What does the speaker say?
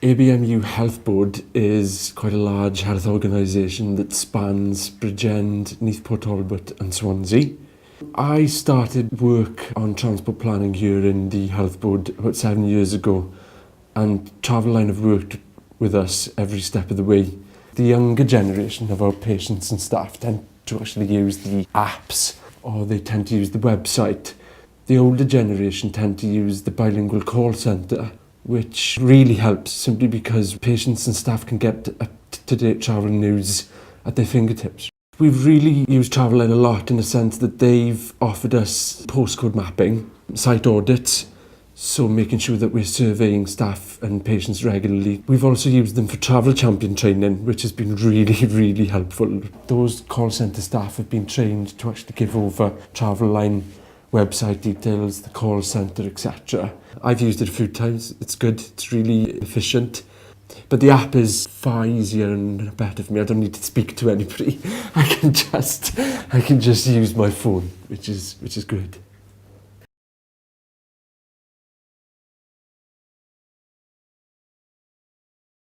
ABMU Health Board is quite a large health organisation that spans Bridgend, Port Talbot and Swansea. I started work on transport planning here in the Health Board about 7 years ago, and Traveline have worked with us every step of the way. The younger generation of our patients and staff tend to actually use the apps, or they tend to use the website. The older generation tend to use the bilingual call centre, which really helps simply because patients and staff can get up-to-date travel news at their fingertips. We've really used Traveline a lot in the sense that they've offered us postcode mapping, site audits, so making sure that we're surveying staff and patients regularly. We've also used them for travel champion training, which has been really helpful. Those call centre staff have been trained to actually give over Traveline website details, the call centre, etc. I've used it a few times. It's good, it's really efficient. But the app is far easier and better for me. I don't need to speak to anybody. I can just use my phone, which is good.